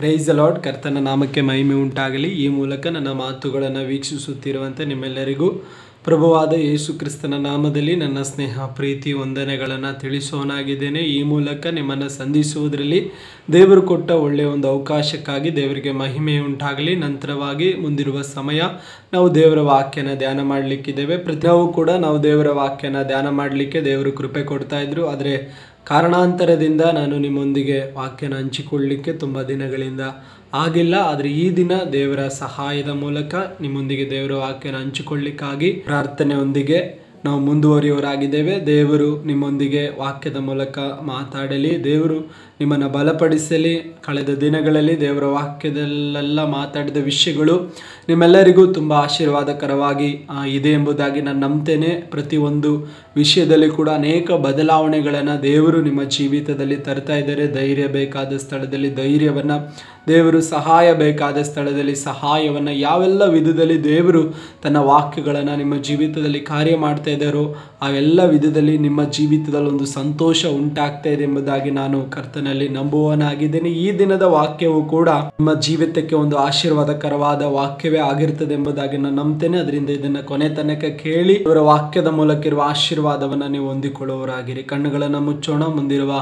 Price the lord. ಕರ್ತನ ನಾಮಕ್ಕೆ ಮಹಿಮೆ ಉಂಟಾಗಲಿ. ಈ ಮೂಲಕ ನನ್ನ ಮಾತುಗಳನ್ನು ವೀಕ್ಷಿಸುತ್ತಿರುವಂತೆ ನಿಮ್ಮೆಲ್ಲರಿಗೂ ಪ್ರಭುವಾದ ಯೇಸು ಕ್ರಿಸ್ತನ ನಾಮದಲ್ಲಿ ನನ್ನ ಸ್ನೇಹ ಪ್ರೀತಿ ವಂದನೆಗಳನ್ನು ತಿಳಿಸೋನಾಗಿದ್ದೇನೆ. ಈ ಮೂಲಕ ನಿಮ್ಮನ್ನು ಸಂಧಿಸುವುದರಲ್ಲಿ ದೇವರು ಕೊಟ್ಟ ಒಳ್ಳೆಯ ಒಂದು ಅವಕಾಶಕ್ಕಾಗಿ ದೇವರಿಗೆ ಮಹಿಮೆ ಉಂಟಾಗಲಿ. ನಂತರವಾಗಿ ಮುಂದಿರುವ ಸಮಯ ನಾವು ದೇವರ ವಾಕ್ಯನ ಧ್ಯಾನ ಮಾಡಲಿಕ್ಕಿದ್ದೇವೆ. ಪ್ರತಿಯೂ ಕೂಡ ನಾವು ದೇವರ ವಾಕ್ಯನ ಧ್ಯಾನ ಮಾಡಲಿಕ್ಕೆ ದೇವರು ಕೃಪೆ ಕೊಡ್ತಾ ಇದ್ರು. ಆದರೆ ಕಾರಣಾಂತರದಿಂದ ನಾನು ನಿಮ್ಮೊಂದಿಗೆ ವಾಕ್ಯನ ಹಂಚಿಕೊಳ್ಳಲಿಕ್ಕೆ ತುಂಬ ದಿನಗಳಿಂದ ಆಗಿಲ್ಲ. ಆದರೆ ಈ ದಿನ ದೇವರ ಸಹಾಯದ ಮೂಲಕ ನಿಮ್ಮೊಂದಿಗೆ ದೇವರ ವಾಕ್ಯನ ಹಂಚಿಕೊಳ್ಳಿಕ್ಕಾಗಿ ಪ್ರಾರ್ಥನೆಯೊಂದಿಗೆ ನಾವು ಮುಂದುವರಿಯವರಾಗಿದ್ದೇವೆ. ದೇವರು ನಿಮ್ಮೊಂದಿಗೆ ವಾಕ್ಯದ ಮೂಲಕ ಮಾತಾಡಲಿ. ದೇವರು ನಿಮ್ಮನ್ನು ಬಲಪಡಿಸಲಿ. ಕಳೆದ ದಿನಗಳಲ್ಲಿ ದೇವರ ವಾಕ್ಯದಲ್ಲೆಲ್ಲ ಮಾತಾಡಿದ ವಿಷಯಗಳು ನಿಮ್ಮೆಲ್ಲರಿಗೂ ತುಂಬ ಆಶೀರ್ವಾದಕರವಾಗಿ ಇದೆ ಎಂಬುದಾಗಿ ನಾನು ನಂಬ್ತೇನೆ. ಪ್ರತಿಯೊಂದು ವಿಷಯದಲ್ಲಿ ಕೂಡ ಅನೇಕ ಬದಲಾವಣೆಗಳನ್ನು ದೇವರು ನಿಮ್ಮ ಜೀವಿತದಲ್ಲಿ ತರ್ತಾ ಇದ್ದಾರೆ. ಧೈರ್ಯ ಬೇಕಾದ ಸ್ಥಳದಲ್ಲಿ ಧೈರ್ಯವನ್ನು, ದೇವರು ಸಹಾಯ ಬೇಕಾದ ಸ್ಥಳದಲ್ಲಿ ಸಹಾಯವನ್ನು, ಯಾವೆಲ್ಲ ವಿಧದಲ್ಲಿ ದೇವರು ತನ್ನ ವಾಕ್ಯಗಳನ್ನು ನಿಮ್ಮ ಜೀವಿತದಲ್ಲಿ ಕಾರ್ಯ ಮಾಡ್ತಾ ಇದ್ದಾರೋ ಅವೆಲ್ಲ ವಿಧದಲ್ಲಿ ನಿಮ್ಮ ಜೀವಿತದಲ್ಲಿ ಒಂದು ಸಂತೋಷ ಉಂಟಾಗ್ತಾ ಇದೆ ಎಂಬುದಾಗಿ ನಾನು ಕರ್ತನಲ್ಲಿ ನಂಬುವನಾಗಿದ್ದೇನೆ. ಈ ದಿನದ ವಾಕ್ಯವು ಕೂಡ ನಿಮ್ಮ ಜೀವಿತಕ್ಕೆ ಒಂದು ಆಶೀರ್ವಾದಕರವಾದ ವಾಕ್ಯವೇ ಆಗಿರ್ತದೆ ಎಂಬುದಾಗಿ ನಾನು ನಂಬ್ತೇನೆ. ಅದರಿಂದ ಇದನ್ನು ಕೊನೆ ತನಕ ಕೇಳಿ ಅವರ ವಾಕ್ಯದ ಮೂಲಕ ಇರುವ ಆಶೀರ್ವಾದವನ್ನು ನೀವು ಹೊಂದಿಕೊಳ್ಳುವವರಾಗಿರಿ. ಕಣ್ಣುಗಳನ್ನು ಮುಚ್ಚೋಣ. ಮುಂದಿರುವ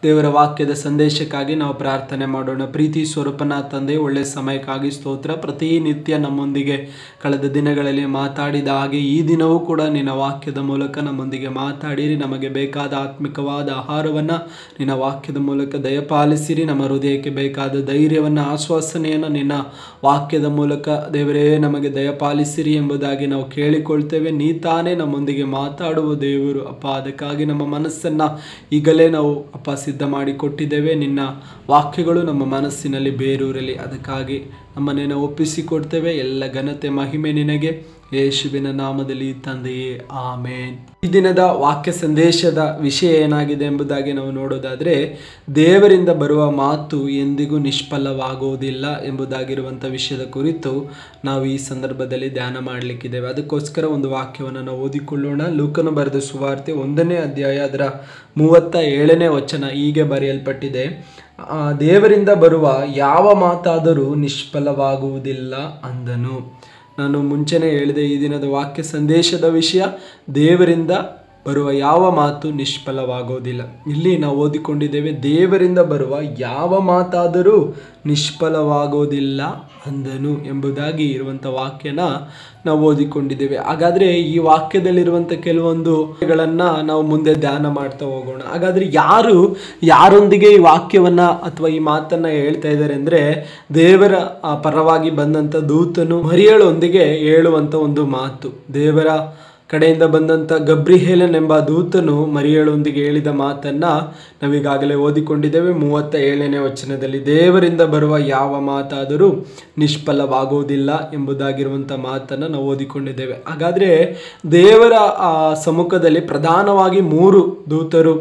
ದೇವರ ವಾಕ್ಯದ ಸಂದೇಶಕ್ಕಾಗಿ ನಾವು ಪ್ರಾರ್ಥನೆ ಮಾಡೋಣ. ಪ್ರೀತಿ ಸ್ವರೂಪನ ತಂದೆ, ಒಳ್ಳೆಯ ಸಮಯಕ್ಕಾಗಿ ಸ್ತೋತ್ರ. ಪ್ರತಿನಿತ್ಯ ನಮ್ಮೊಂದಿಗೆ ಕಳೆದ ದಿನಗಳಲ್ಲಿ ಮಾತಾಡಿದ ಹಾಗೆ ಈ ದಿನವೂ ಕೂಡ ನಿನ್ನ ವಾಕ್ಯದ ಮೂಲಕ ನಮ್ಮೊಂದಿಗೆ ಮಾತಾಡಿರಿ. ನಮಗೆ ಬೇಕಾದ ಆತ್ಮಿಕವಾದ ಆಹಾರವನ್ನು ನಿನ್ನ ವಾಕ್ಯದ ಮೂಲಕ ದಯಪಾಲಿಸಿರಿ. ನಮ್ಮ ಹೃದಯಕ್ಕೆ ಬೇಕಾದ ಧೈರ್ಯವನ್ನು, ಆಶ್ವಾಸನೆಯನ್ನು ನಿನ್ನ ವಾಕ್ಯದ ಮೂಲಕ ದೇವರೇ ನಮಗೆ ದಯಪಾಲಿಸಿರಿ ಎಂಬುದಾಗಿ ನಾವು ಕೇಳಿಕೊಳ್ತೇವೆ. ನೀ ತಾನೇ ನಮ್ಮೊಂದಿಗೆ ಮಾತಾಡುವ ದೇವರು ಅಪ್ಪ. ಅದಕ್ಕಾಗಿ ನಮ್ಮ ಮನಸ್ಸನ್ನು ಈಗಲೇ ನಾವು ಅಪ್ಪ ಸಿದ್ಧ ಮಾಡಿ ಕೊಟ್ಟಿದ್ದೇವೆ. ನಿನ್ನ ವಾಕ್ಯಗಳು ನಮ್ಮ ಮನಸ್ಸಿನಲ್ಲಿ ಬೇರೂರಲಿ. ಅದಕ್ಕಾಗಿ ನಮ್ಮನ್ನೇ ನಾವು ಒಪ್ಪಿಸಿಕೊಡ್ತೇವೆ. ಎಲ್ಲ ಘನತೆ ಮಹಿಮೆ ನಿನಗೆ, ಯೇಸುವಿನ ನಾಮದಲ್ಲಿ ತಂದೆಯೇ, ಆಮೇನ್. ಈ ದಿನದ ವಾಕ್ಯ ಸಂದೇಶದ ವಿಷಯ ಏನಾಗಿದೆ ಎಂಬುದಾಗಿ ನಾವು ನೋಡೋದಾದರೆ, ದೇವರಿಂದ ಬರುವ ಮಾತು ಎಂದಿಗೂ ನಿಷ್ಫಲವಾಗುವುದಿಲ್ಲ ಎಂಬುದಾಗಿರುವಂಥ ವಿಷಯದ ಕುರಿತು ನಾವು ಈ ಸಂದರ್ಭದಲ್ಲಿ ಧ್ಯಾನ ಮಾಡಲಿಕ್ಕಿದ್ದೇವೆ. ಅದಕ್ಕೋಸ್ಕರ ಒಂದು ವಾಕ್ಯವನ್ನು ನಾವು ಓದಿಕೊಳ್ಳೋಣ. ಲೂಕನು ಬರೆದ ಸುವಾರ್ತೆ 1ನೇ ಅಧ್ಯಾಯ ಅದರ 37ನೇ ವಚನ ಹೀಗೆ ಬರೆಯಲ್ಪಟ್ಟಿದೆ: ದೇವರಿಂದ ಬರುವ ಯಾವ ಮಾತಾದರೂ ನಿಷ್ಫಲವಾಗುವುದಿಲ್ಲ ಅಂದನು. ನಾನು ಮುಂಚೆನೇ ಹೇಳಿದೆ, ಈ ದಿನದ ವಾಕ್ಯ ಸಂದೇಶದ ವಿಷಯ ದೇವರಿಂದ ಬರುವ ಯಾವ ಮಾತು ನಿಷ್ಫಲವಾಗೋದಿಲ್ಲ. ಇಲ್ಲಿ ನಾವು ಓದಿಕೊಂಡಿದ್ದೇವೆ, ದೇವರಿಂದ ಬರುವ ಯಾವ ಮಾತಾದರೂ ನಿಷ್ಫಲವಾಗೋದಿಲ್ಲ ಅಂದನು ಎಂಬುದಾಗಿ ಇರುವಂಥ ವಾಕ್ಯನ ನಾವು ಓದಿಕೊಂಡಿದ್ದೇವೆ. ಹಾಗಾದರೆ ಈ ವಾಕ್ಯದಲ್ಲಿರುವಂಥ ಕೆಲವೊಂದು ಗಳನ್ನು ನಾವು ಮುಂದೆ ಧ್ಯಾನ ಮಾಡ್ತಾ ಹೋಗೋಣ. ಹಾಗಾದರೆ ಯಾರೊಂದಿಗೆ ಈ ವಾಕ್ಯವನ್ನು ಅಥವಾ ಈ ಮಾತನ್ನು ಹೇಳ್ತಾ ಇದ್ದಾರೆ ಅಂದರೆ, ದೇವರ ಪರವಾಗಿ ಬಂದಂಥ ದೂತನು ಮರಿಯಳೊಂದಿಗೆ ಹೇಳುವಂಥ ಒಂದು ಮಾತು. ದೇವರ ಕಡೆಯಿಂದ ಬಂದಂಥ ಗಬ್ರಿಯೇಲನ್ ಎಂಬ ದೂತನು ಮರಿಯಳೊಂದಿಗೆ ಹೇಳಿದ ಮಾತನ್ನು ನಾವೀಗಾಗಲೇ ಓದಿಕೊಂಡಿದ್ದೇವೆ. 37ನೇ ವಚನದಲ್ಲಿ ದೇವರಿಂದ ಬರುವ ಯಾವ ಮಾತಾದರೂ ನಿಷ್ಫಲವಾಗುವುದಿಲ್ಲ ಎಂಬುದಾಗಿರುವಂಥ ಮಾತನ್ನು ನಾವು ಓದಿಕೊಂಡಿದ್ದೇವೆ. ಹಾಗಾದರೆ ದೇವರ ಸಮ್ಮುಖದಲ್ಲಿ ಪ್ರಧಾನವಾಗಿ 3 ದೂತರು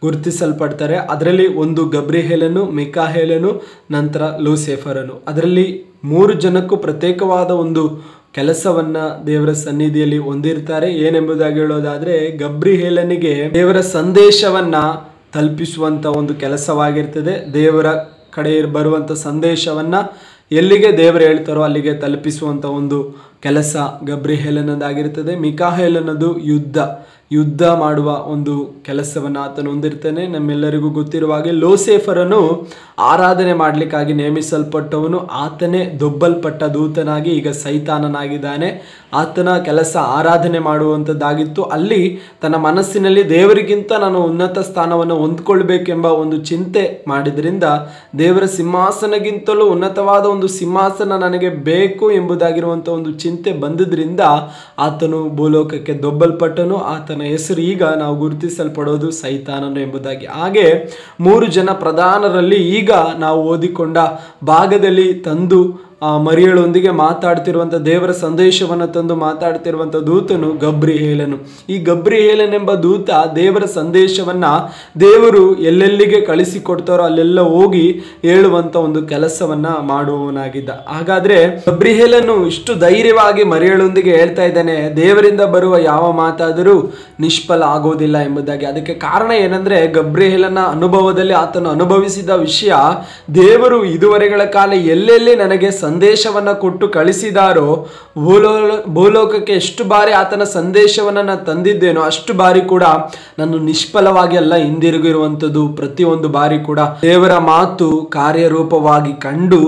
ಗುರುತಿಸಲ್ಪಡ್ತಾರೆ. ಅದರಲ್ಲಿ ಒಂದು ಗಬ್ರಿಯೇಲನು, ಮಿಕಾಯೇಲನು, ನಂತರ ಲೂಸಿಫರನು. ಅದರಲ್ಲಿ 3 ಜನಕ್ಕೂ ಪ್ರತ್ಯೇಕವಾದ ಒಂದು ಕೆಲಸವನ್ನು ದೇವರ ಸನ್ನಿಧಿಯಲ್ಲಿ ಹೊಂದಿರ್ತಾರೆ. ಏನೆಂಬುದಾಗಿ ಹೇಳೋದಾದರೆ, ಗಬ್ರಿಯೇಲನಿಗೆ ದೇವರ ಸಂದೇಶವನ್ನು ತಲುಪಿಸುವಂಥ ಒಂದು ಕೆಲಸವಾಗಿರ್ತದೆ. ದೇವರ ಕಡೆ ಬರುವಂಥ ಸಂದೇಶವನ್ನು ಎಲ್ಲಿಗೆ ದೇವರು ಹೇಳ್ತಾರೋ ಅಲ್ಲಿಗೆ ತಲುಪಿಸುವಂಥ ಒಂದು ಕೆಲಸ ಗಬ್ರಿಯೇಲನದಾಗಿರ್ತದೆ. ಮಿಕಾಯೇಲನದು ಯುದ್ಧ ಮಾಡುವ ಒಂದು ಕೆಲಸವನ್ನು ಆತನು ಹೊಂದಿರ್ತಾನೆ. ನಮ್ಮೆಲ್ಲರಿಗೂ ಗೊತ್ತಿರುವ ಹಾಗೆ ಲೂಸಿಫರನು ಆರಾಧನೆ ಮಾಡಲಿಕ್ಕಾಗಿ ನೇಮಿಸಲ್ಪಟ್ಟವನು. ಆತನೇ ದೊಬ್ಬಲ್ಪಟ್ಟ ದೂತನಾಗಿ ಈಗ ಸೈತಾನನಾಗಿದ್ದಾನೆ. ಆತನ ಕೆಲಸ ಆರಾಧನೆ ಮಾಡುವಂಥದ್ದಾಗಿತ್ತು. ಅಲ್ಲಿ ತನ್ನ ಮನಸ್ಸಿನಲ್ಲಿ ದೇವರಿಗಿಂತ ನಾನು ಉನ್ನತ ಸ್ಥಾನವನ್ನು ಹೊಂದ್ಕೊಳ್ಬೇಕೆಂಬ ಒಂದು ಚಿಂತೆ ಮಾಡಿದ್ರಿಂದ, ದೇವರ ಸಿಂಹಾಸನಗಿಂತಲೂ ಉನ್ನತವಾದ ಒಂದು ಸಿಂಹಾಸನ ನನಗೆ ಬೇಕು ಎಂಬುದಾಗಿರುವಂಥ ಒಂದು ಚಿಂತೆ ಬಂದಿದ್ದರಿಂದ ಆತನು ಭೂಲೋಕಕ್ಕೆ ದೊಬ್ಬಲ್ಪಟ್ಟನು. ಆತನ ಹೆಸರು ಈಗ ನಾವು ಗುರುತಿಸಲ್ಪಡೋದು ಸೈತಾನನು ಎಂಬುದಾಗಿ. ಹಾಗೆ 3 ಜನ ಪ್ರಧಾನರಲ್ಲಿ ಈಗ ನಾವು ಓದಿಕೊಂಡ ಭಾಗದಲ್ಲಿ ತಂದು ಮರಿಯಳೊಂದಿಗೆ ಮಾತಾಡ್ತಿರುವಂಥ ದೇವರ ಸಂದೇಶವನ್ನು ತಂದು ಮಾತಾಡ್ತಿರುವಂಥ ದೂತನು ಗಬ್ರಿಯೇಲನು. ಈ ಗಬ್ರಿಯೇಲನೆಂಬ ದೂತ ದೇವರ ಸಂದೇಶವನ್ನು ದೇವರು ಎಲ್ಲೆಲ್ಲಿಗೆ ಕಳಿಸಿಕೊಡ್ತಾರೋ ಅಲ್ಲೆಲ್ಲ ಹೋಗಿ ಹೇಳುವಂಥ ಒಂದು ಕೆಲಸವನ್ನು ಮಾಡುವವನಾಗಿದ್ದ. ಹಾಗಾದರೆ ಗಬ್ರಿಯೇಲನು ಇಷ್ಟು ಧೈರ್ಯವಾಗಿ ಮರಿಯಳೊಂದಿಗೆ ಹೇಳ್ತಾ ಇದ್ದಾನೆ, ದೇವರಿಂದ ಬರುವ ಯಾವ ಮಾತಾದರೂ ನಿಷ್ಫಲ ಆಗೋದಿಲ್ಲ ಎಂಬುದಾಗಿ. ಅದಕ್ಕೆ ಕಾರಣ ಏನಂದರೆ, ಗಬ್ರಿಯೇಲನ ಅನುಭವದಲ್ಲಿ ಆತನು ಅನುಭವಿಸಿದ ವಿಷಯ, ದೇವರು ಇದುವರೆಗಳ ಕಾಲ ಎಲ್ಲೆಲ್ಲಿ ನನಗೆ ಸಂದೇಶವನ್ನು ಕೊಟ್ಟು ಕಳಿಸಿದಾರೋ, ಭೂಲೋಕಕ್ಕೆ ಎಷ್ಟು ಬಾರಿ ಆತನ ಸಂದೇಶವನ್ನು ನಾನು ತಂದಿದ್ದೇನೋ ಅಷ್ಟು ಬಾರಿ ಕೂಡ ನಾನು ನಿಷ್ಫಲವಾಗಿ ಅಲ್ಲ ಹಿಂದಿರುಗಿರುವಂಥದ್ದು. ಪ್ರತಿಯೊಂದು ಬಾರಿ ಕೂಡ ದೇವರ ಮಾತು ಕಾರ್ಯರೂಪವಾಗಿ ಕಂಡು,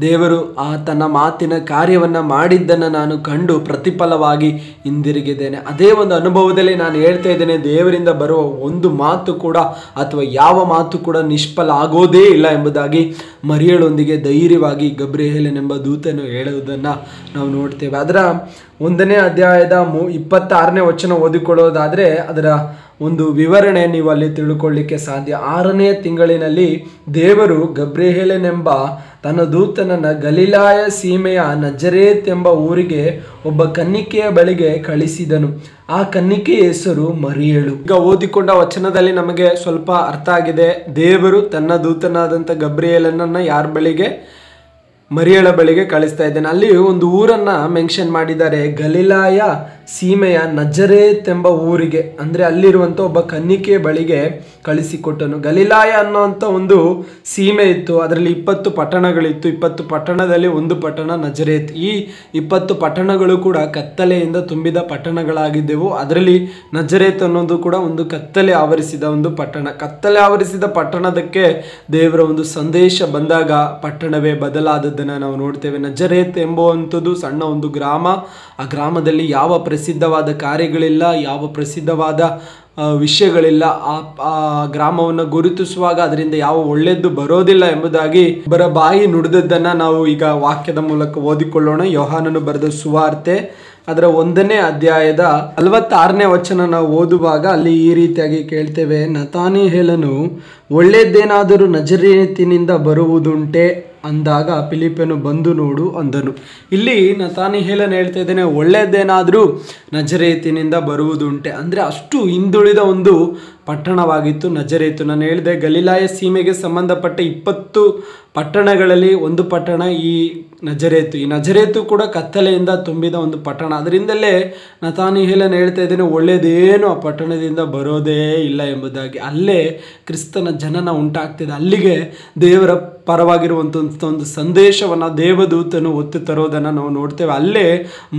ದೇವರು ಆತನ ಮಾತಿನ ಕಾರ್ಯವನ್ನು ಮಾಡಿದ್ದನ್ನು ನಾನು ಕಂಡು ಪ್ರತಿಫಲವಾಗಿ ಹಿಂದಿರುಗಿದ್ದೇನೆ. ಅದೇ ಒಂದು ಅನುಭವದಲ್ಲಿ ನಾನು ಹೇಳ್ತಾ ಇದ್ದೇನೆ, ದೇವರಿಂದ ಬರುವ ಒಂದು ಮಾತು ಕೂಡ ಅಥವಾ ಯಾವ ಮಾತು ಕೂಡ ನಿಷ್ಫಲ ಆಗೋದೇ ಇಲ್ಲ ಎಂಬುದಾಗಿ ಮರಿಯಳೊಂದಿಗೆ ಧೈರ್ಯವಾಗಿ ಗಬ್ರಿಯೇಲನೆಂಬ ದೂತನು ಹೇಳುವುದನ್ನು ನಾವು ನೋಡ್ತೇವೆ. ಅದರ 1ನೇ ಅಧ್ಯಾಯದ 26ನೇ ವಚನ ಓದಿಕೊಳ್ಳೋದಾದರೆ ಅದರ ಒಂದು ವಿವರಣೆ ನೀವು ಅಲ್ಲಿ ತಿಳ್ಕೊಳ್ಳಿಕ್ಕೆ ಸಾಧ್ಯ. 6ನೇ ತಿಂಗಳಿನಲ್ಲಿ ದೇವರು ಗಬ್ರಿಯೇಲನೆಂಬ ತನ್ನ ದೂತನನ್ನು ಗಲಿಲಾಯ ಸೀಮೆಯ ನಜರೇತ್ ಎಂಬ ಊರಿಗೆ ಒಬ್ಬ ಕನ್ನಿಕೆಯ ಬಳಿಗೆ ಕಳಿಸಿದನು. ಆ ಕನ್ನಿಕೆಯ ಹೆಸರು ಮರಿಯಳು. ಈಗ ಓದಿಕೊಂಡ ವಚನದಲ್ಲಿ ನಮಗೆ ಸ್ವಲ್ಪ ಅರ್ಥ ಆಗಿದೆ. ದೇವರು ತನ್ನ ದೂತನಾದಂಥ ಗಬ್ರಿಯೇಲನನ್ನು ಯಾರ ಬಳಿಗೆ? ಮರಿಯಳ ಬಳಿಗೆ ಕಳಿಸ್ತಾ ಇದ್ದೇನೆ. ಅಲ್ಲಿ ಒಂದು ಊರನ್ನು ಮೆನ್ಷನ್ ಮಾಡಿದ್ದಾರೆ, ಗಲಿಲಾಯ ಸೀಮೆಯ ನಜರೇತ್ ಎಂಬ ಊರಿಗೆ, ಅಂದರೆ ಅಲ್ಲಿರುವಂಥ ಒಬ್ಬ ಕನ್ನಿಕೆಯ ಬಳಿಗೆ ಕಳಿಸಿಕೊಟ್ಟನು. ಗಲಿಲಾಯ ಅನ್ನೋಂಥ ಒಂದು ಸೀಮೆ ಇತ್ತು, ಅದರಲ್ಲಿ 20 ಪಟ್ಟಣಗಳಿತ್ತು. 20 ಪಟ್ಟಣದಲ್ಲಿ ಒಂದು ಪಟ್ಟಣ ನಜರೇತ್. ಈ 20 ಪಟ್ಟಣಗಳು ಕೂಡ ಕತ್ತಲೆಯಿಂದ ತುಂಬಿದ ಪಟ್ಟಣಗಳಾಗಿದ್ದೆವು. ಅದರಲ್ಲಿ ನಜರೇತ್ ಅನ್ನೋದು ಕೂಡ ಒಂದು ಕತ್ತಲೆ ಆವರಿಸಿದ ಒಂದು ಪಟ್ಟಣ. ಕತ್ತಲೆ ಆವರಿಸಿದ ಪಟ್ಟಣದಕ್ಕೆ ದೇವರ ಒಂದು ಸಂದೇಶ ಬಂದಾಗ ಪಟ್ಟಣವೇ ಬದಲಾದದ್ದನ್ನು ನಾವು ನೋಡ್ತೇವೆ. ನಜರೇತ್ ಎಂಬುವಂಥದ್ದು ಸಣ್ಣ ಒಂದು ಗ್ರಾಮ. ಆ ಗ್ರಾಮದಲ್ಲಿ ಯಾವ ಪ್ರಸಿದ್ಧವಾದ ಕಾರ್ಯಗಳಿಲ್ಲ, ಯಾವ ಪ್ರಸಿದ್ಧವಾದ ವಿಷಯಗಳಿಲ್ಲ. ಆ ಗ್ರಾಮವನ್ನು ಗುರುತಿಸುವಾಗ ಅದರಿಂದ ಯಾವ ಒಳ್ಳೆಯದು ಬರೋದಿಲ್ಲ ಎಂಬುದಾಗಿ ಒಬ್ಬರ ಬಾಯಿ ನುಡಿದದ್ದನ್ನು ನಾವು ಈಗ ವಾಕ್ಯದ ಮೂಲಕ ಓದಿಕೊಳ್ಳೋಣ. ಯೋಹಾನನು ಬರೆದ ಸುವಾರ್ತೆ ಅದರ 1ನೇ ಅಧ್ಯಾಯದ 46ನೇ ವಚನ ನಾವು ಓದುವಾಗ ಅಲ್ಲಿ ಈ ರೀತಿಯಾಗಿ ಕೇಳ್ತೇವೆ, ನತಾನಿಯೇಲನು ಒಳ್ಳೆಯದೇನಾದರೂ ನಜರೇತಿನಿಂದ ಬರುವುದುಂಟೆ ಅಂದಾಗ ಫಿಲಿಪ್ಪನು ಬಂದು ನೋಡು ಅಂದನು. ಇಲ್ಲಿ ನತಾನಿಯೇಲನು ಹೇಳ್ತಾ ಇದ್ದೇನೆ, ಒಳ್ಳೆಯದೇನಾದರೂ ನಜರೇತಿನಿಂದ ಬರುವುದುಂಟೆ. ಅಂದರೆ ಅಷ್ಟು ಹಿಂದುಳಿದ ಒಂದು ಪಟ್ಟಣವಾಗಿತ್ತು ನಜರೇತು. ನಾನು ಹೇಳಿದೆ, ಗಲಿಲಾಯ ಸೀಮೆಗೆ ಸಂಬಂಧಪಟ್ಟ 20 ಪಟ್ಟಣಗಳಲ್ಲಿ ಒಂದು ಪಟ್ಟಣ ಈ ನಜರೇತು. ಈ ನಜರೇತು ಕೂಡ ಕತ್ತಲೆಯಿಂದ ತುಂಬಿದ ಒಂದು ಪಟ್ಟಣ. ಅದರಿಂದಲೇ ನತಾನಿಯೇಲನು ಹೇಳ್ತಾ ಇದ್ದೇನೆ, ಒಳ್ಳೆಯದೇನು ಆ ಪಟ್ಟಣದಿಂದ ಬರೋದೇ ಇಲ್ಲ ಎಂಬುದಾಗಿ. ಅಲ್ಲೇ ಕ್ರಿಸ್ತನ ಜನನ ಉಂಟಾಗ್ತಿದೆ. ಅಲ್ಲಿಗೆ ದೇವರ ಪರವಾಗಿರುವಂಥ ಒಂದು ಸಂದೇಶವನ್ನು ದೇವದೂತನು ಒತ್ತು ತರೋದನ್ನು ನಾವು ನೋಡ್ತೇವೆ. ಅಲ್ಲೇ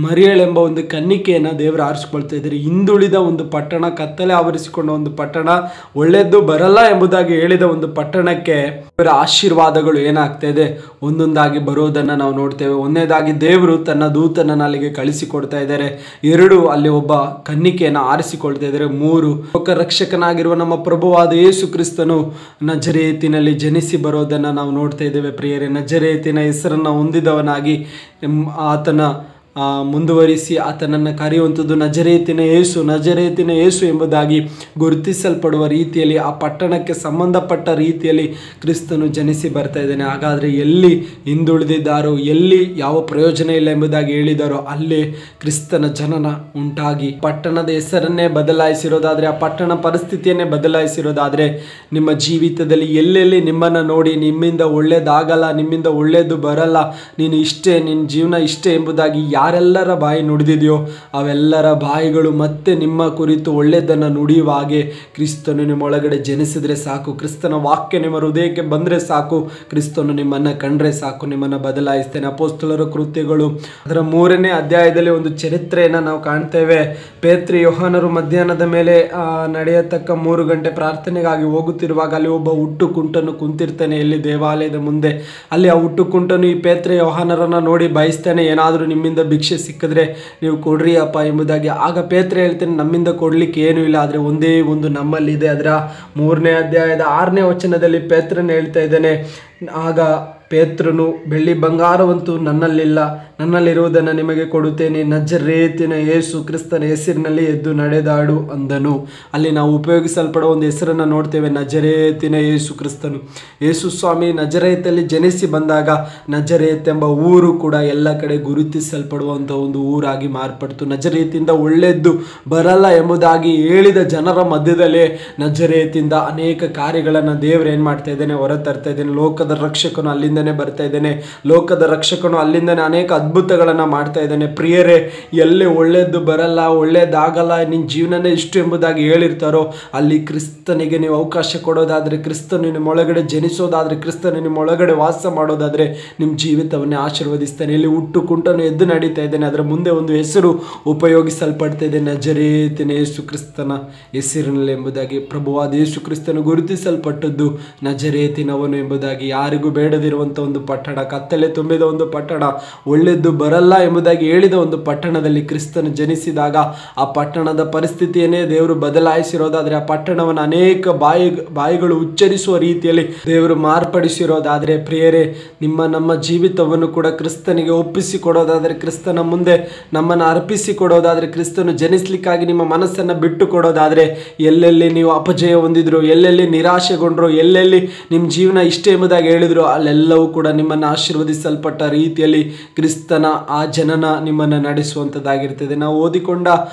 ಮರಿಯಳೆಂಬ ಒಂದು ಕನ್ನಿಕೆಯನ್ನು ದೇವರು ಆರಿಸಿಕೊಳ್ತಾ ಇದ್ದಾರೆ. ಹಿಂದುಳಿದ ಒಂದು ಪಟ್ಟಣ, ಕತ್ತಲೆ ಆವರಿಸಿಕೊಂಡ ಒಂದು ಪಟ್ಟಣ, ಒಳ್ಳೆಯದು ಬರಲ್ಲ ಎಂಬುದಾಗಿ ಹೇಳಿದ ಒಂದು ಪಟ್ಟಣಕ್ಕೆ ದೇವರ ಆಶೀರ್ವಾದಗಳು ಏನಾಗ್ತಾ ಇದೆ ಒಂದೊಂದಾಗಿ ಬರೋದನ್ನು ನಾವು ನೋಡ್ತೇವೆ. 1ನೇದಾಗಿ ದೇವರು ತನ್ನ ದೂತನನ್ನು ಅಲ್ಲಿಗೆ ಕಳಿಸಿಕೊಡ್ತಾ ಇದ್ದಾರೆ. 2 ಅಲ್ಲಿ ಒಬ್ಬ ಕನ್ನಿಕೆಯನ್ನು ಆರಿಸಿಕೊಳ್ತಾ ಇದ್ದಾರೆ. 3 ಲೋಕ ರಕ್ಷಕನಾಗಿರುವ ನಮ್ಮ ಪ್ರಭುವಾದ ಯೇಸು ಕ್ರಿಸ್ತನು ನಜರೇತಿನಲ್ಲಿ ಜನಿಸಿ ಬರೋದನ್ನು ನಾವು ನೋಡ್ತಾ ಇದ್ದೇವೆ. ಪ್ರಿಯರೇ, ನಜರೇತಿನ ಹೆಸರನ್ನು ಹೊಂದಿದವನಾಗಿ ಆತನ ಮುಂದುವರಿಸಿ ಆತನನ್ನು ಕರೆಯುವಂಥದ್ದು ನಜರೇತಿನ ಯೇಸು ಎಂಬುದಾಗಿ ಗುರುತಿಸಲ್ಪಡುವ ರೀತಿಯಲ್ಲಿ ಆ ಪಟ್ಟಣಕ್ಕೆ ಸಂಬಂಧಪಟ್ಟ ರೀತಿಯಲ್ಲಿ ಕ್ರಿಸ್ತನು ಜನಿಸಿ ಬರ್ತಾ ಇದ್ದಾನೆ. ಹಾಗಾದರೆ ಎಲ್ಲಿ ಹಿಂದುಳಿದಿದ್ದಾರೋ, ಎಲ್ಲಿ ಯಾವ ಪ್ರಯೋಜನ ಇಲ್ಲ ಎಂಬುದಾಗಿ ಹೇಳಿದಾರೋ ಅಲ್ಲೇ ಕ್ರಿಸ್ತನ ಜನನ ಉಂಟಾಗಿ ಪಟ್ಟಣದ ಹೆಸರನ್ನೇ ಬದಲಾಯಿಸಿರೋದಾದರೆ, ಆ ಪಟ್ಟಣ ಪರಿಸ್ಥಿತಿಯನ್ನೇ ಬದಲಾಯಿಸಿರೋದಾದರೆ, ನಿಮ್ಮ ಜೀವಿತದಲ್ಲಿ ಎಲ್ಲೆಲ್ಲಿ ನಿಮ್ಮನ್ನು ನೋಡಿ ನಿಮ್ಮಿಂದ ಒಳ್ಳೇದಾಗಲ್ಲ, ನಿಮ್ಮಿಂದ ಒಳ್ಳೇದು ಬರಲ್ಲ, ನೀನು ಇಷ್ಟೇ, ನಿನ್ನ ಜೀವನ ಇಷ್ಟೇ ಎಂಬುದಾಗಿ ಯಾರೆಲ್ಲರ ಬಾಯಿ ನುಡಿದಿದೆಯೋ ಅವೆಲ್ಲರ ಬಾಯಿಗಳು ಮತ್ತೆ ನಿಮ್ಮ ಕುರಿತು ಒಳ್ಳೆಯದನ್ನು ನುಡಿಯುವ ಹಾಗೆ ಕ್ರಿಸ್ತನು ನಿಮ್ಮೊಳಗಡೆ ಜನಿಸಿದ್ರೆ ಸಾಕು, ಕ್ರಿಸ್ತನ ವಾಕ್ಯ ನಿಮ್ಮ ಹೃದಯಕ್ಕೆ ಬಂದರೆ ಸಾಕು, ಕ್ರಿಸ್ತನು ನಿಮ್ಮನ್ನು ಕಂಡ್ರೆ ಸಾಕು, ನಿಮ್ಮನ್ನು ಬದಲಾಯಿಸ್ತೇನೆ. ಅಪೊಸ್ತಲರ ಕೃತ್ಯಗಳು ಅದರ 3ನೇ ಅಧ್ಯಾಯದಲ್ಲಿ ಒಂದು ಚರಿತ್ರೆಯನ್ನು ನಾವು ಕಾಣ್ತೇವೆ. ಪೇತ್ರ ಯೋಹಾನರು ಮಧ್ಯಾಹ್ನದ ಮೇಲೆ ನಡೆಯತಕ್ಕ 3 ಗಂಟೆ ಪ್ರಾರ್ಥನೆಗಾಗಿ ಹೋಗುತ್ತಿರುವಾಗ ಅಲ್ಲಿ ಒಬ್ಬ ಹುಟ್ಟು ಕುಂಟನು ಕುಂತಿರ್ತಾನೆ ಎಲ್ಲಿ ದೇವಾಲಯದ ಮುಂದೆ. ಅಲ್ಲಿ ಆ ಹುಟ್ಟು ಕುಂಟನು ಈ ಪೇತ್ರ ಯೋಹಾನರನ್ನು ನೋಡಿ ಬಯಸ್ತಾನೆ, ಏನಾದರೂ ನಿಮ್ಮಿಂದ ಭಿಕ್ಷೆ ಸಿಕ್ಕಿದ್ರೆ ನೀವು ಕೊಡ್ರಿ ಅಪ್ಪ ಎಂಬುದಾಗಿ. ಆಗ ಪೇತ್ರ ಹೇಳ್ತೇನೆ, ನಮ್ಮಿಂದ ಕೊಡ್ಲಿಕ್ಕೆ ಏನೂ ಇಲ್ಲ, ಆದರೆ ಒಂದೇ ಒಂದು ನಮ್ಮಲ್ಲಿದೆ. ಅದರ 3ನೇ ಅಧ್ಯಾಯದ 6ನೇ ವಚನದಲ್ಲಿ ಪೇತ್ರನ ಹೇಳ್ತಾ ಇದ್ದಾನೆ, ಆಗ ಪೇತ್ರನು, ಬೆಳ್ಳಿ ಬಂಗಾರವಂತೂ ನನ್ನಲ್ಲಿಲ್ಲ, ನನ್ನಲ್ಲಿರುವುದನ್ನು ನಿಮಗೆ ಕೊಡುತ್ತೇನೆ, ನಜರೇತಿನ ಯೇಸು ಕ್ರಿಸ್ತನ ಹೆಸರಿನಲ್ಲಿ ಎದ್ದು ನಡೆದಾಡು ಅಂದನು. ಅಲ್ಲಿ ನಾವು ಉಪಯೋಗಿಸಲ್ಪಡುವ ಒಂದು ಹೆಸರನ್ನು ನೋಡ್ತೇವೆ, ನಜರೇತಿನ ಯೇಸು ಕ್ರಿಸ್ತನು. ಯೇಸು ಸ್ವಾಮಿ ನಜರೇತಲ್ಲಿ ಜನಿಸಿ ಬಂದಾಗ ನಜರೇತ್ ಎಂಬ ಊರು ಕೂಡ ಎಲ್ಲ ಕಡೆ ಗುರುತಿಸಲ್ಪಡುವಂಥ ಒಂದು ಊರಾಗಿ ಮಾರ್ಪಡ್ತು. ನಜರೇತಿಂದ ಒಳ್ಳೆಯದ್ದು ಬರಲ್ಲ ಎಂಬುದಾಗಿ ಹೇಳಿದ ಜನರ ಮಧ್ಯದಲ್ಲೇ ನಜರೇತಿಂದ ಅನೇಕ ಕಾರ್ಯಗಳನ್ನು ದೇವರು ಏನು ಮಾಡ್ತಾ ಇದ್ದಾನೆ, ಹೊರತರ್ತಾ ಇದ್ದಾನೆ. ಲೋಕದ ರಕ್ಷಕನು ಅಲ್ಲಿಂದನೇ ಬರ್ತಾ ಇದ್ದಾನೆ. ಲೋಕದ ರಕ್ಷಕನು ಅಲ್ಲಿಂದನೇ ಅನೇಕ ಅದ್ಭುತಗಳನ್ನು ಮಾಡ್ತಾ ಇದ್ದಾನೆ. ಪ್ರಿಯರೇ, ಎಲ್ಲಿ ಒಳ್ಳೆಯದು ಬರಲ್ಲ, ಒಳ್ಳೆಯದಾಗಲ್ಲ, ನಿನ್ನ ಜೀವನನೇ ಇಷ್ಟು ಎಂಬುದಾಗಿ ಹೇಳಿರ್ತಾರೋ ಅಲ್ಲಿ ಕ್ರಿಸ್ತನಿಗೆ ನೀವು ಅವಕಾಶ ಕೊಡೋದಾದರೆ, ಕ್ರಿಸ್ತನು ನಿಮ್ಮ ಒಳಗಡೆ ಜನಿಸೋದಾದರೆ, ಕ್ರಿಸ್ತನು ನಿಮ್ಮ ಒಳಗಡೆ ವಾಸ ಮಾಡೋದಾದರೆ ನಿಮ್ಮ ಜೀವಿತವನ್ನೇ ಆಶೀರ್ವದಿಸ್ತಾನೆ. ಇಲ್ಲಿ ಹುಟ್ಟು ಕುಂಟನು ಎದ್ದು ನಡೀತಾ ಇದ್ದಾನೆ. ಅದರ ಮುಂದೆ ಒಂದು ಹೆಸರು ಉಪಯೋಗಿಸಲ್ಪಡ್ತಾ ಇದೆ, ನಜರೇತಿನ ಯೇಸು ಕ್ರಿಸ್ತನ ಹೆಸರಿನಲ್ಲಿ ಎಂಬುದಾಗಿ. ಪ್ರಭುವಾದ ಯೇಸು ಕ್ರಿಸ್ತನು ಗುರುತಿಸಲ್ಪಟ್ಟದ್ದು ನಜರೇತಿನವನು ಎಂಬುದಾಗಿ. ಯಾರಿಗೂ ಬೇಡದಿರುವಂಥ ಒಂದು ಪಟ್ಟಣ, ಕತ್ತಲೆ ತುಂಬಿದ ಒಂದು ಪಟ್ಟಣ, ಒಳ್ಳೆಯದು ಬರಲ್ಲ ಎಂಬುದಾಗಿ ಹೇಳಿದ ಒಂದು ಪಟ್ಟಣದಲ್ಲಿ ಕ್ರಿಸ್ತನು ಜನಿಸಿದಾಗ ಆ ಪಟ್ಟಣದ ಪರಿಸ್ಥಿತಿಯನ್ನೇ ದೇವರು ಬದಲಾಯಿಸಿರೋದಾದರೆ, ಆ ಪಟ್ಟಣವನ್ನು ಅನೇಕ ಬಾಯಿಗಳು ಉಚ್ಚರಿಸುವ ರೀತಿಯಲ್ಲಿ ದೇವರು ಮಾರ್ಪಡಿಸಿರೋದಾದರೆ, ಪ್ರಿಯರೇ, ನಮ್ಮ ಜೀವಿತವನ್ನು ಕೂಡ ಕ್ರಿಸ್ತನಿಗೆ ಒಪ್ಪಿಸಿಕೊಡೋದಾದರೆ, ಕ್ರಿಸ್ತನ ಮುಂದೆ ನಮ್ಮನ್ನು ಅರ್ಪಿಸಿಕೊಡೋದಾದರೆ, ಕ್ರಿಸ್ತನು ಜನಿಸ್ಲಿಕ್ಕಾಗಿ ನಿಮ್ಮ ಮನಸ್ಸನ್ನು ಬಿಟ್ಟು ಕೊಡೋದಾದರೆ, ಎಲ್ಲೆಲ್ಲಿ ನೀವು ಅಪಜಯ ಹೊಂದಿದ್ರು, ಎಲ್ಲೆಲ್ಲಿ ನಿರಾಶೆಗೊಂಡ್ರು, ಎಲ್ಲೆಲ್ಲಿ ನಿಮ್ಮ ಜೀವನ ಇಷ್ಟೇ ಎಂಬುದಾಗಿ ಹೇಳಿದ್ರು, ಅಲ್ಲೆಲ್ಲವೂ ಕೂಡ ನಿಮ್ಮನ್ನು ಆಶೀರ್ವದಿಸಲ್ಪಟ್ಟ ರೀತಿಯಲ್ಲಿ ಕ್ರಿಸ್ತನ ಆ ಜನನ ನಿಮ್ಮನ್ನು ನಡೆಸುವಂಥದ್ದಾಗಿರ್ತದೆ. ನಾವು ಓದಿಕೊಂಡ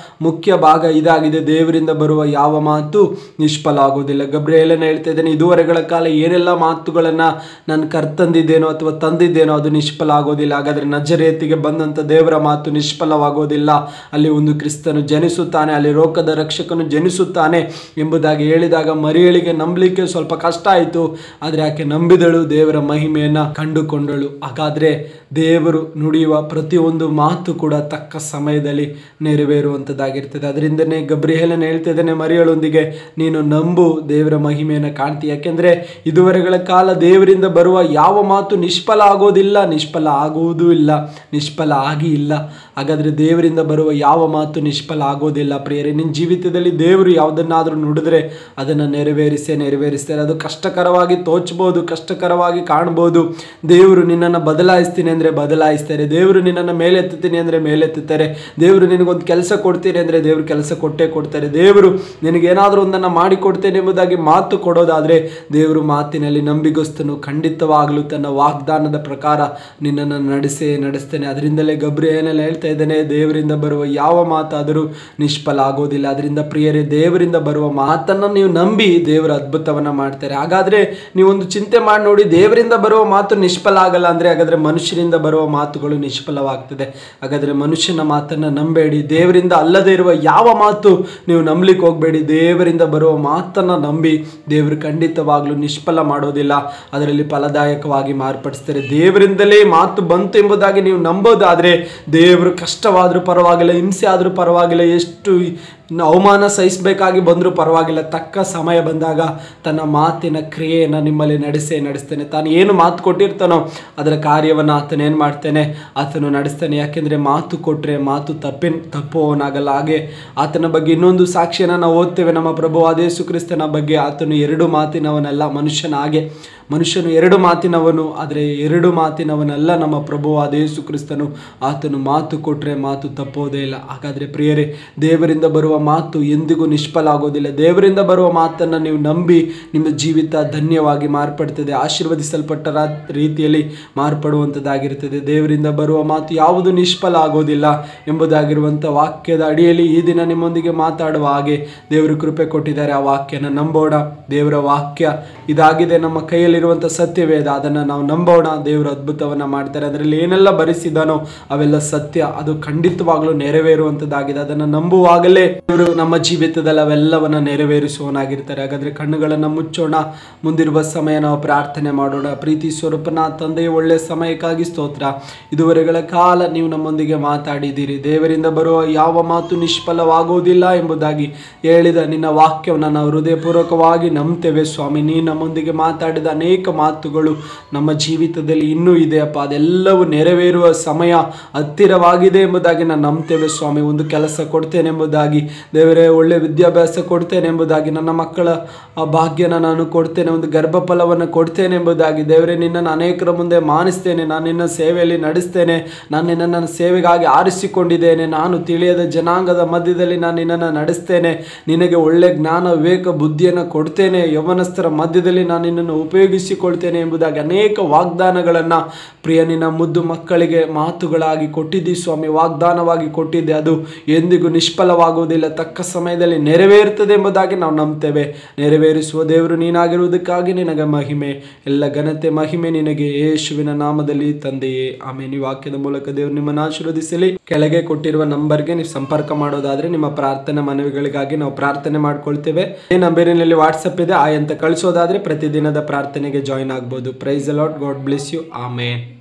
ಮುಖ್ಯ ಭಾಗ ಇದಾಗಿದೆ, ದೇವರಿಂದ ಬರುವ ಯಾವ ಮಾತು ನಿಷ್ಫಲ ಆಗುವುದಿಲ್ಲ. ಗಬ್ರಿಯೇಲನ ಹೇಳ್ತಾ ಇದ್ದೇನೆ, ಇದುವರೆಗಳ ಕಾಲ ಏನೆಲ್ಲ ಮಾತುಗಳನ್ನು ನಾನು ಕರ್ತಂದಿದ್ದೇನೋ ಅಥವಾ ತಂದಿದ್ದೇನೋ ಅದು ನಿಷ್ಫಲ ಆಗೋದಿಲ್ಲ. ಹಾಗಾದರೆ ನಜರೇತಿಗೆ ಬಂದಂಥ ದೇವರ ಮಾತು ನಿಷ್ಫಲವಾಗೋದಿಲ್ಲ. ಅಲ್ಲಿ ಒಂದು ಕ್ರಿಸ್ತನು ಜನಿಸುತ್ತಾನೆ, ಅಲ್ಲಿ ಲೋಕದ ರಕ್ಷಕನು ಜನಿಸುತ್ತಾನೆ ಎಂಬುದಾಗಿ ಹೇಳಿದಾಗ ಮರಿಯಳಿಗೆ ನಂಬಲಿಕ್ಕೆ ಸ್ವಲ್ಪ ಕಷ್ಟ ಆಯಿತು. ಆದರೆ ಆಕೆ ನಂಬಿದಳು, ದೇವರ ಮಹಿಮೆಯನ್ನು ಕಂಡುಕೊಂಡಳು. ಹಾಗಾದರೆ ದೇವರು ನುಡಿಯುವ ಪ್ರತಿಯೊಂದು ಮಾತು ಕೂಡ ತಕ್ಕ ಸಮಯದಲ್ಲಿ ನೆರವೇರುವಂಥದ್ದಾಗಿರ್ತದೆ. ಅದರಿಂದನೇ ಗಬ್ರಿಯೇಲನ ಹೇಳ್ತಾ ಇದ್ದಾನೆ ಮರಿಯಳೊಂದಿಗೆ, ನೀನು ನಂಬು, ದೇವರ ಮಹಿಮೆಯನ್ನು ಕಾಣ್ತೀಯ. ಯಾಕೆಂದರೆ ಇದುವರೆಗಳ ಕಾಲ ದೇವರಿಂದ ಬರುವ ಯಾವ ಮಾತು ನಿಷ್ಫಲ ಆಗೋದಿಲ್ಲ, ನಿಷ್ಫಲ ಆಗುವುದೂ ಇಲ್ಲ, ನಿಷ್ಫಲ ಆಗಿ ಇಲ್ಲ. ಹಾಗಾದರೆ ದೇವರಿಂದ ಬರುವ ಯಾವ ಮಾತು ನಿಷ್ಫಲ ಆಗೋದಿಲ್ಲ. ಪ್ರಿಯರೇ, ನಿನ್ನ ಜೀವಿತದಲ್ಲಿ ದೇವರು ಯಾವುದನ್ನಾದರೂ ನುಡಿದ್ರೆ ಅದನ್ನು ನೆರವೇರಿಸ್ತಾರೆ. ಅದು ಕಷ್ಟಕರವಾಗಿ ತೋಚ್ಬೋದು, ಕಷ್ಟಕರವಾಗಿ ಕಾಣ್ಬೋದು. ದೇವರು ನಿನ್ನನ್ನು ಬದಲಾಯಿಸ್ತೀನಿ ಅಂದರೆ ಬದಲಾಯಿಸ್ತಾರೆ. ದೇವರು ನಿನ್ನನ್ನು ಮೇಲೆತ್ತುತ್ತೀನಿ ಅಂದರೆ ಮೇಲೆತ್ತುತ್ತಾರೆ. ದೇವರು ನಿನಗೊಂದು ಕೆಲಸ ಕೊಡ್ತೀನಿ ಅಂದರೆ ದೇವರು ಕೆಲಸ ಕೊಟ್ಟೇ ಕೊಡ್ತಾರೆ. ದೇವರು ನಿನಗೇನಾದರೂ ಒಂದನ್ನು ಮಾಡಿಕೊಡ್ತೇನೆ ಎಂಬುದಾಗಿ ಮಾತು ಕೊಡೋದಾದರೆ ದೇವರು ಮಾತಿನಲ್ಲಿ ನಂಬಿಗಸ್ತನು, ಖಂಡಿತವಾಗಲೂ ತನ್ನ ವಾಗ್ದಾನದ ಪ್ರಕಾರ ನಿನ್ನನ್ನು ನಡೆಸ್ತೇನೆ. ಅದರಿಂದಲೇ ಗಬ್ರಿಯೇಲನಲ್ಲಿ ಹೇಳ್ತಾ ಇದ್ದಾನೆ, ದೇವರಿಂದ ಬರುವ ಯಾವ ಮಾತಾದರೂ ನಿಷ್ಫಲ ಆಗೋದಿಲ್ಲ. ಅದರಿಂದ ಪ್ರಿಯರೇ, ದೇವರಿಂದ ಬರುವ ಮಾತನ್ನು ನೀವು ನಂಬಿ ದೇವರ ಅದ್ಭುತವನ್ನು ಮಾಡ್ತಾರೆ. ಹಾಗಾದರೆ ನೀವೊಂದು ಚಿಂತೆ ಮಾಡಿ ನೋಡಿ, ದೇವರಿಂದ ಬರುವ ಮಾತು ನಿಷ್ಫಲ ಆಗಲ್ಲ ಅಂದರೆ ಹಾಗಾದರೆ ಮನುಷ್ಯರಿಂದ ಬರುವ ಮಾತುಗಳು ನಿಷ್ಫಲವಾಗ್ತದೆ. ಹಾಗಾದರೆ ಮನುಷ್ಯನ ಮಾತನ್ನು ನಂಬೇಡಿ. ದೇವರಿಂದ ಅಲ್ಲದೇ ಇರುವ ಯಾವ ಮಾತು ನೀವು ನಂಬಲಿಕ್ಕೆ ಹೋಗಬೇಡಿ. ದೇವರಿಂದ ಬರುವ ಮಾತನ್ನು ನಂಬಿ ದೇವರು ಖಂಡಿತವಾಗ್ಲೂ ನಿಷ್ಫಲ ಮಾಡೋದಿಲ್ಲ, ಅದರಲ್ಲಿ ಫಲದಾಯಕವಾಗಿ ಮಾರ್ಪಡಿಸ್ತಾರೆ. ದೇವರಿಂದಲೇ ಮಾತು ಬಂತು ಎಂಬುದಾಗಿ ನೀವು ನಂಬೋದಾದರೆ ದೇವರು ಕಷ್ಟವಾದರೂ ಪರವಾಗಿಲ್ಲ, ಹಿಂಸೆ ಆದರೂ ಪರವಾಗಿಲ್ಲ, ಎಷ್ಟು ಅವಮಾನ ಸಹಿಸಬೇಕಾಗಿ ಬಂದರೂ ಪರವಾಗಿಲ್ಲ, ತಕ್ಕ ಸಮಯ ಬಂದಾಗ ತನ್ನ ಮಾತಿನ ಕ್ರಿಯೆಯನ್ನು ನಿಮ್ಮಲ್ಲಿ ನಡೆಸ್ತೇನೆ. ತಾನು ಏನು ಮಾತು ಕೊಟ್ಟಿರ್ತಾನೋ ಅದರ ಕಾರ್ಯವನ್ನು ಆತನೇನು ಮಾಡ್ತೇನೆ, ಆತನು ನಡೆಸ್ತಾನೆ. ಯಾಕೆಂದರೆ ಮಾತು ಕೊಟ್ಟರೆ ಮಾತು ತಪ್ಪುವವನಾಗಲ್ಲ. ಹಾಗೆ ಆತನ ಬಗ್ಗೆ ಇನ್ನೊಂದು ಸಾಕ್ಷಿಯನ್ನು ನಾವು ಓದ್ತೇವೆ, ನಮ್ಮ ಪ್ರಭುವಾದ ಯೇಸು ಕ್ರಿಸ್ತನ ಬಗ್ಗೆ. ಆತನು ಎರಡು ಮಾತಿನವನಲ್ಲ, ಮನುಷ್ಯನ ಹಾಗೆ. ಮನುಷ್ಯನು ಎರಡು ಮಾತಿನವನು, ಆದರೆ ಎರಡು ಮಾತಿನವನಲ್ಲ ನಮ್ಮ ಪ್ರಭುವಾದ ಯೇಸು ಕ್ರಿಸ್ತನು. ಆತನು ಮಾತು ಕೊಟ್ಟರೆ ಮಾತು ತಪ್ಪೋದೇ ಇಲ್ಲ. ಹಾಗಾದರೆ ಪ್ರಿಯರೇ, ದೇವರಿಂದ ಬರುವ ಮಾತು ಎಂದಿಗೂ ನಿಷ್ಫಲ ಆಗೋದಿಲ್ಲ. ದೇವರಿಂದ ಬರುವ ಮಾತನ್ನು ನೀವು ನಂಬಿ ನಿಮ್ಮ ಜೀವಿತ ಧನ್ಯವಾಗಿ ಮಾರ್ಪಡ್ತದೆ, ಆಶೀರ್ವದಿಸಲ್ಪಟ್ಟ ರೀತಿಯಲ್ಲಿ ಮಾರ್ಪಡುವಂಥದ್ದಾಗಿರ್ತದೆ. ದೇವರಿಂದ ಬರುವ ಮಾತು ಯಾವುದು ನಿಷ್ಫಲ ಆಗೋದಿಲ್ಲ ಎಂಬುದಾಗಿರುವಂಥ ವಾಕ್ಯದ ಅಡಿಯಲ್ಲಿ ಈ ದಿನ ನಿಮ್ಮೊಂದಿಗೆ ಮಾತಾಡುವ ಹಾಗೆ ದೇವರು ಕೃಪೆ ಕೊಟ್ಟಿದ್ದಾರೆ. ಆ ವಾಕ್ಯನ ನಂಬೋಣ. ದೇವರ ವಾಕ್ಯ ಇದಾಗಿದೆ, ನಮ್ಮ ಕೈಯಲ್ಲಿರುವಂಥ ಸತ್ಯವೇದ, ಅದನ್ನು ನಾವು ನಂಬೋಣ. ದೇವರು ಅದ್ಭುತವನ್ನು ಮಾಡ್ತಾರೆ. ಅದರಲ್ಲಿ ಏನೆಲ್ಲ ಬರೆಸಿದಾನೋ ಅವೆಲ್ಲ ಸತ್ಯ, ಅದು ಖಂಡಿತವಾಗಲೂ ನೆರವೇರುವಂಥದ್ದಾಗಿದೆ. ಅದನ್ನು ನಂಬುವಾಗಲೇ ದೇವರು ನಮ್ಮ ಜೀವಿತದಲ್ಲಿ ಅವೆಲ್ಲವನ್ನು ನೆರವೇರಿಸುವನಾಗಿರ್ತಾರೆ. ಹಾಗಾದರೆ ಕಣ್ಣುಗಳನ್ನು ಮುಚ್ಚೋಣ. ಮುಂದಿರುವ ಸಮಯ ನಾವು ಪ್ರಾರ್ಥನೆ ಮಾಡೋಣ. ಪ್ರೀತಿ ಸ್ವರೂಪನ ತಂದೆಯ ಒಳ್ಳೆಯ ಸಮಯಕ್ಕಾಗಿ ಸ್ತೋತ್ರ. ಇದುವರೆಗಳ ಕಾಲ ನೀವು ನಮ್ಮೊಂದಿಗೆ ಮಾತಾಡಿದ್ದೀರಿ. ದೇವರಿಂದ ಬರುವ ಯಾವ ಮಾತು ನಿಷ್ಫಲವಾಗುವುದಿಲ್ಲ ಎಂಬುದಾಗಿ ಹೇಳಿದ ನಿನ್ನ ವಾಕ್ಯವನ್ನು ನಾವು ಹೃದಯಪೂರ್ವಕವಾಗಿ ನಂಬ್ತೇವೆ ಸ್ವಾಮಿ. ನೀನು ನಮ್ಮೊಂದಿಗೆ ಮಾತಾಡಿದ ಅನೇಕ ಮಾತುಗಳು ನಮ್ಮ ಜೀವಿತದಲ್ಲಿ ಇನ್ನೂ ಇದೆಯಪ್ಪ. ಅದೆಲ್ಲವೂ ನೆರವೇರುವ ಸಮಯ ಹತ್ತಿರವಾಗಿದೆ ಎಂಬುದಾಗಿ ನಾನು ನಂಬ್ತೇವೆ ಸ್ವಾಮಿ. ಒಂದು ಕೆಲಸ ಕೊಡ್ತೇನೆ ಎಂಬುದಾಗಿ ದೇವರೇ ಒಳ್ಳೆ ವಿದ್ಯಾಭ್ಯಾಸ ಕೊಡ್ತೇನೆ ಎಂಬುದಾಗಿ, ನನ್ನ ಮಕ್ಕಳ ಭಾಗ್ಯನ ನಾನು ಕೊಡ್ತೇನೆ, ಒಂದು ಗರ್ಭಫಲವನ್ನು ಕೊಡ್ತೇನೆ ಎಂಬುದಾಗಿ ದೇವರೇ ನಿನ್ನನ್ನು ಅನೇಕರ ಮುಂದೆ ಮಾನಿಸ್ತೇನೆ, ನಾನು ನಿನ್ನ ಸೇವೆಯಲ್ಲಿ ನಡೆಸ್ತೇನೆ, ನಾನು ನಿನ್ನನ್ನು ಸೇವೆಗಾಗಿ ಆರಿಸಿಕೊಂಡಿದ್ದೇನೆ, ನಾನು ತಿಳಿಯದ ಜನಾಂಗದ ಮಧ್ಯದಲ್ಲಿ ನಾನು ನಿನ್ನನ್ನು ನಡೆಸ್ತೇನೆ, ನಿನಗೆ ಒಳ್ಳೆ ಜ್ಞಾನ ವಿವೇಕ ಬುದ್ಧಿಯನ್ನು ಕೊಡ್ತೇನೆ, ಯೌವನಸ್ಥರ ಮಧ್ಯದಲ್ಲಿ ನಾನು ನಿನ್ನನ್ನು ಉಪಯೋಗಿಸಿಕೊಳ್ತೇನೆ ಎಂಬುದಾಗಿ ಅನೇಕ ವಾಗ್ದಾನಗಳನ್ನು ಪ್ರಿಯ ನಿನ್ನ ಮುದ್ದು ಮಕ್ಕಳಿಗೆ ಮಾತುಗಳಾಗಿ ಕೊಟ್ಟಿದ್ದಿ ಸ್ವಾಮಿ, ವಾಗ್ದಾನವಾಗಿ ಕೊಟ್ಟಿದ್ದೆ. ಅದು ಎಂದಿಗೂ ನಿಷ್ಫಲವಾಗುವುದಿಲ್ಲ, ತಕ್ಕ ಸಮಯದಲ್ಲಿ ನೆರವೇರುತ್ತದೆ ಎಂಬುದಾಗಿ ನಾವು ನಂಬ್ತೇವೆ. ನೆರವೇರಿಸುವ ದೇವರು ನೀನಾಗಿರುವುದಕ್ಕಾಗಿ ನಿನಗೆ ಮಹಿಮೆ, ಎಲ್ಲ ಘನತೆ ಮಹಿಮೆ ನಿನಗೆ ಯೇಸುವಿನ ನಾಮದಲ್ಲಿ ತಂದೆಯೇ, ಆಮೇಲೆ ಈ ವಾಕ್ಯದ ಮೂಲಕ ದೇವರು ನಿಮ್ಮನ್ನು ಆಶೀರ್ವದಿಸಲಿ. ಕೆಳಗೆ ಕೊಟ್ಟಿರುವ ನಂಬರ್ಗೆ ನೀವು ಸಂಪರ್ಕ ಮಾಡೋದಾದ್ರೆ ನಿಮ್ಮ ಪ್ರಾರ್ಥನೆ ಮನವಿಗಳಿಗಾಗಿ ನಾವು ಪ್ರಾರ್ಥನೆ ಮಾಡ್ಕೊಳ್ತೇವೆ. ಈ ನಂಬರಿನಲ್ಲಿ ವಾಟ್ಸಪ್ ಇದೆ, ಅಂತ ಕಳಿಸೋದಾದ್ರೆ ಪ್ರತಿದಿನದ ಪ್ರಾರ್ಥನೆಗೆ ಜಾಯಿನ್ ಆಗ್ಬೋದು. Praise the Lord, God bless you, amen.